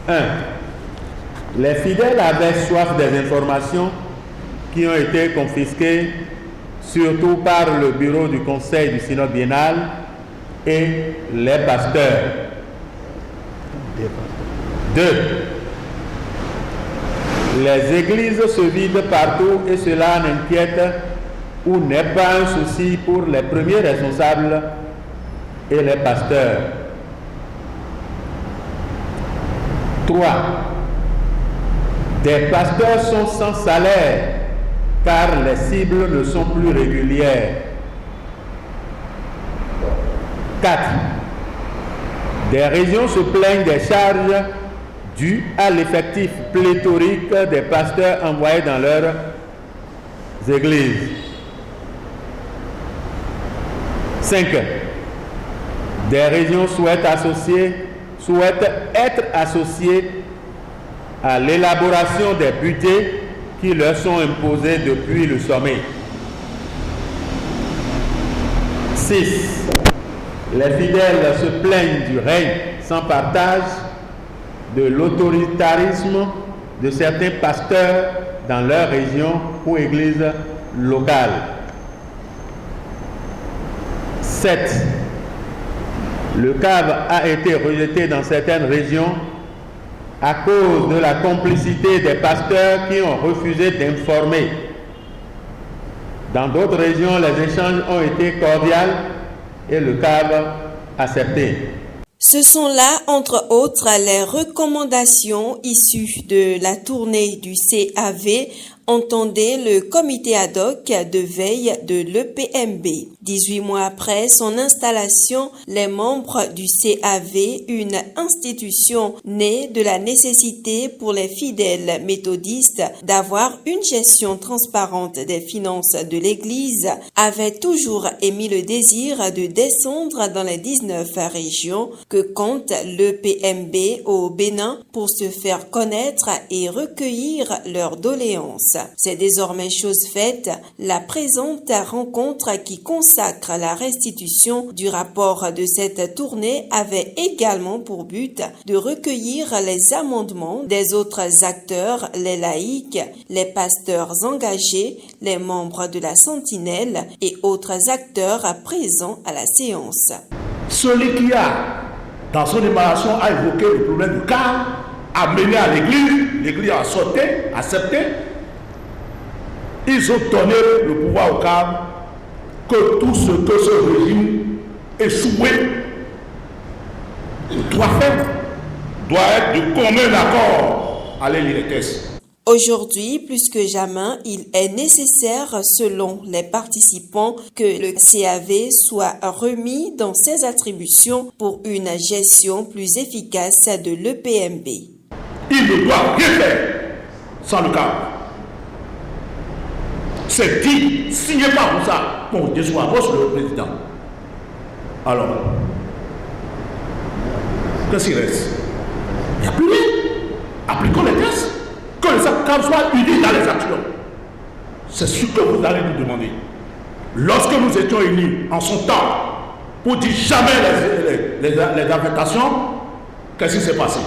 1. Les fidèles avaient soif des informations qui ont été confisquées, surtout par le bureau du conseil du synode biennal et les pasteurs. 2. Les églises se vident partout et cela n'inquiète ou n'est pas un souci pour les premiers responsables et les pasteurs. 3. Des pasteurs sont sans salaire car les cibles ne sont plus régulières. 4. Des régions se plaignent des charges dues à l'effectif pléthorique des pasteurs envoyés dans leurs églises. 5. Des régions souhaitent être associées à l'élaboration des budgets qui leur sont imposés depuis le sommet. 6. Les fidèles se plaignent du règne sans partage, de l'autoritarisme de certains pasteurs dans leur région ou église locale. 7. Le CAV a été rejeté dans certaines régions à cause de la complicité des pasteurs qui ont refusé d'informer. Dans d'autres régions, les échanges ont été cordiaux et le CAV accepté. Ce sont là, entre autres, les recommandations issues de la tournée du CAV, entendait le comité ad hoc de veille de l'EPMB. 18 mois après son installation, les membres du CAV, une institution née de la nécessité pour les fidèles méthodistes d'avoir une gestion transparente des finances de l'Église, avaient toujours émis le désir de descendre dans les 19 régions que compte l'EPMB au Bénin pour se faire connaître et recueillir leurs doléances. C'est désormais chose faite. La présente rencontre qui consacre la restitution du rapport de cette tournée avait également pour but de recueillir les amendements des autres acteurs, les laïcs, les pasteurs engagés, les membres de la Sentinelle et autres acteurs présents à la séance. Celui qui a, dans son déclaration, a évoqué le problème du cas, a mené à l'Église a sauté, accepté. Ils ont donné le pouvoir au CAV que tout ce que ce régime échoué doit faire, doit être de commun accord. Allez lire les textes. Aujourd'hui, plus que jamais, il est nécessaire, selon les participants, que le CAV soit remis dans ses attributions pour une gestion plus efficace de l'EPMB. Il ne doit rien faire sans le CAV. C'est dit, signez pas pour ça. Bon, déçoit le président. Alors, qu'est-ce qu'il reste? Il n'y a plus rien. Appliquons les tests. Que les CAV soient unis dans les actions. C'est ce que vous allez nous demander. Lorsque nous étions unis en son temps pour dire jamais les affectations, qu'est-ce qui s'est passé?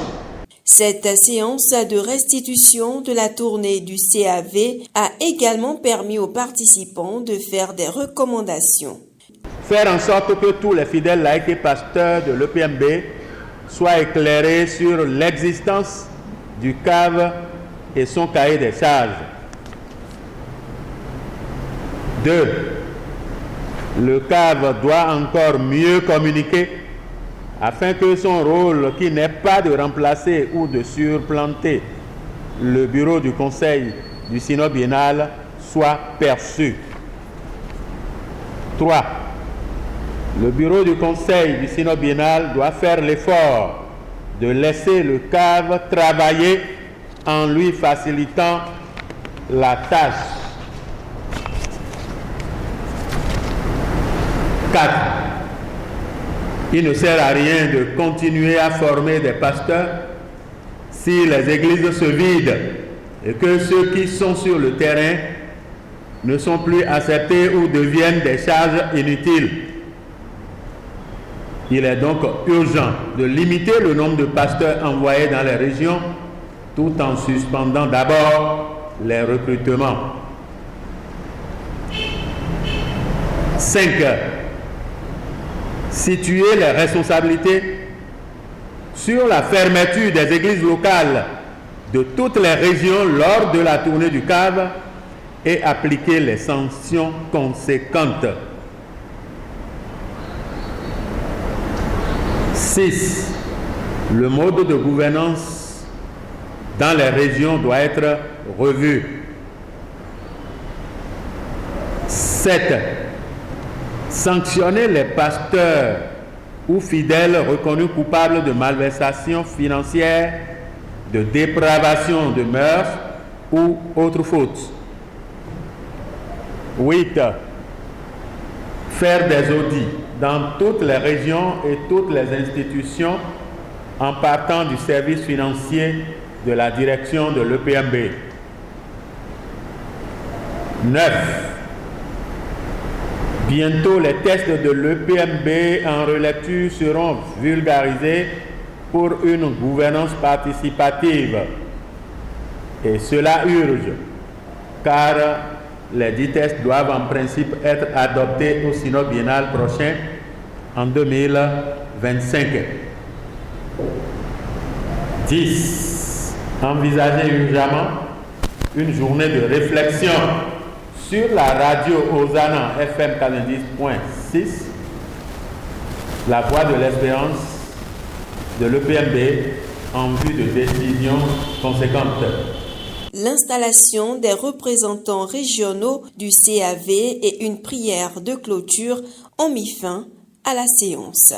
Cette séance de restitution de la tournée du CAV a également permis aux participants de faire des recommandations. Faire en sorte que tous les fidèles laïcs et pasteurs de l'EPMB soient éclairés sur l'existence du CAV et son cahier des charges. 2. Le CAV doit encore mieux communiquer afin que son rôle, qui n'est pas de remplacer ou de surplanter le bureau du conseil du synode biennal, soit perçu. 3. Le bureau du conseil du synode biennal doit faire l'effort de laisser le CAV travailler en lui facilitant la tâche. 4. Il ne sert à rien de continuer à former des pasteurs si les églises se vident et que ceux qui sont sur le terrain ne sont plus acceptés ou deviennent des charges inutiles. Il est donc urgent de limiter le nombre de pasteurs envoyés dans les régions tout en suspendant d'abord les recrutements. 5. Situer les responsabilités sur la fermeture des églises locales de toutes les régions lors de la tournée du CAV et appliquer les sanctions conséquentes. 6. Le mode de gouvernance dans les régions doit être revu. 7. Sanctionner les pasteurs ou fidèles reconnus coupables de malversation financière, de dépravation de mœurs ou autres fautes. 8. Faire des audits dans toutes les régions et toutes les institutions en partant du service financier de la direction de l'EPMB. 9. Bientôt, les tests de l'EPMB en relecture seront vulgarisés pour une gouvernance participative. Et cela urge, car les 10 tests doivent en principe être adoptés au synode biennal prochain en 2025. 10. Envisager urgemment une journée de réflexion sur la radio Hosanna FM 90.6, la voix de l'espérance de l'EPMB en vue de décisions conséquentes. L'installation des représentants régionaux du CAV et une prière de clôture ont mis fin à la séance.